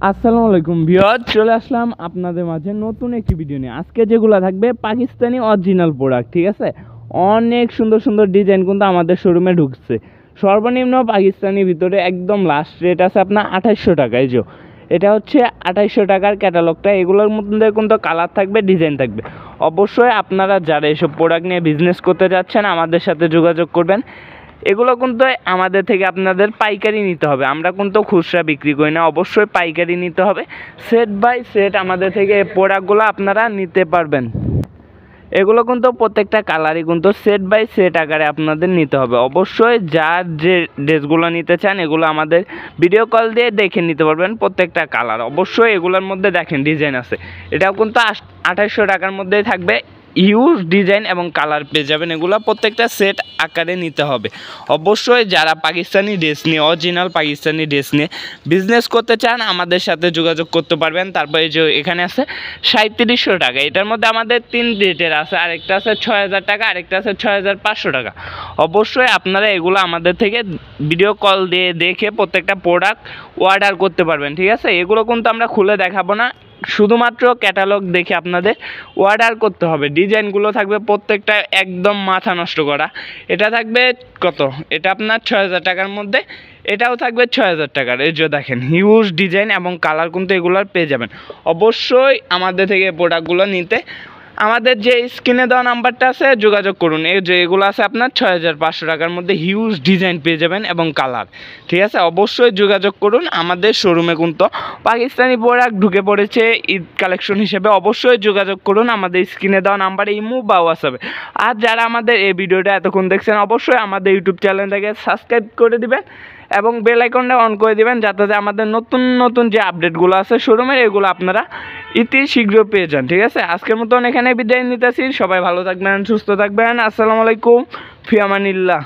আসসালামু আলাইকুম ভিউয়ার, চলে আসলাম আপনাদের মাঝে নতুন একটি ভিডিও নিয়ে। আজকে যেগুলো থাকবে পাকিস্তানি অরিজিনাল প্রোডাক্ট, ঠিক আছে। অনেক সুন্দর সুন্দর ডিজাইন কিন্তু আমাদের শোরুমে ঢুকছে। সর্বনিম্ন পাকিস্তানির ভিতরে একদম লাস্ট রেট আছে আপনার 2800 টাকায়। এটা হচ্ছে 2800 টাকার ক্যাটালগটা। এগুলোর মধ্যে কিন্তু কালার থাকবে, ডিজাইন থাকবে। অবশ্যই আপনারা যারা এসব প্রোডাক্ট নিয়ে বিজনেস করতে যাচ্ছেন আমাদের সাথে যোগাযোগ করবেন। এগুলো কিন্তু আমাদের থেকে আপনাদের পাইকারি নিতে হবে, আমরা কিন্তু খুচরা বিক্রি করি না, অবশ্যই পাইকারি নিতে হবে। সেট বাই সেট আমাদের থেকে এই প্রোডাক্টগুলো আপনারা নিতে পারবেন। এগুলো কিন্তু প্রত্যেকটা কালারই কিন্তু সেট বাই সেট আকারে আপনাদের নিতে হবে। অবশ্যই যার যে ড্রেসগুলো নিতে চান এগুলো আমাদের ভিডিও কল দিয়ে দেখে নিতে পারবেন প্রত্যেকটা কালার। অবশ্যই এগুলোর মধ্যে দেখেন ডিজাইন আছে, এটাও কিন্তু 2800 টাকার মধ্যেই থাকবে। হিউজ ডিজাইন এবং কালার পেয়ে যাবেন। এগুলো প্রত্যেকটা সেট আকারে নিতে হবে। অবশ্যই যারা পাকিস্তানি ড্রেস নিয়ে, অরিজিনাল পাকিস্তানি ড্রেস নিয়ে বিজনেস করতে চান আমাদের সাথে যোগাযোগ করতে পারবেন। তারপরে যে এখানে আছে 3700 টাকা, এটার মধ্যে আমাদের 3 রেটের আছে, আরেকটা আছে 6000 টাকা, আরেকটা আছে 6500 টাকা। অবশ্যই আপনারা এগুলো আমাদের থেকে ভিডিও কল দিয়ে দেখে প্রত্যেকটা প্রোডাক্ট অর্ডার করতে পারবেন, ঠিক আছে। এগুলো কিন্তু আমরা খুলে দেখাবো না, শুধুমাত্র ক্যাটালগ দেখে আপনাদের অর্ডার করতে হবে। ডিজাইনগুলো থাকবে প্রত্যেকটা একদম মাথা নষ্ট করা। এটা থাকবে কত, এটা আপনার 6000 টাকার মধ্যে, এটাও থাকবে 6000 টাকার। এই যে দেখেন হিউজ ডিজাইন এবং কালার কিন্তু এগুলোর পেয়ে যাবেন। অবশ্যই আমাদের থেকে প্রোডাক্টগুলো নিতে আমাদের যে স্ক্রিনে দেওয়া নাম্বারটা আছে যোগাযোগ করুন। এই যে এগুলো আছে আপনার 6500 টাকার মধ্যে হিউজ ডিজাইন পেয়ে যাবেন এবং কালার, ঠিক আছে। অবশ্যই যোগাযোগ করুন। আমাদের শোরুমে কিন্তু পাকিস্তানি প্রোডাক্ট ঢুকে পড়েছে ঈদ কালেকশন হিসেবে। অবশ্যই যোগাযোগ করুন আমাদের স্ক্রিনে দেওয়া নাম্বারে, ইমো বা হোয়াটসঅ্যাপে। আর যারা আমাদের এই ভিডিওটা এতক্ষণ দেখছেন অবশ্যই আমাদের ইউটিউব চ্যানেলটাকে সাবস্ক্রাইব করে দিবেন এবং বেল আইকনটা অন করে দিবেন, যাতে আমাদের নতুন নতুন যে আপডেটগুলো আছে শোরুমের এগুলো আপনারা অতি শীঘ্র পেয়ে যান, ঠিক আছে। আজকের মতন এখানে বিদায় নিতেছি। সবাই ভালো থাকবেন, সুস্থ থাকবেন। আসসালামু আলাইকুম, ফি আমানিল্লাহ।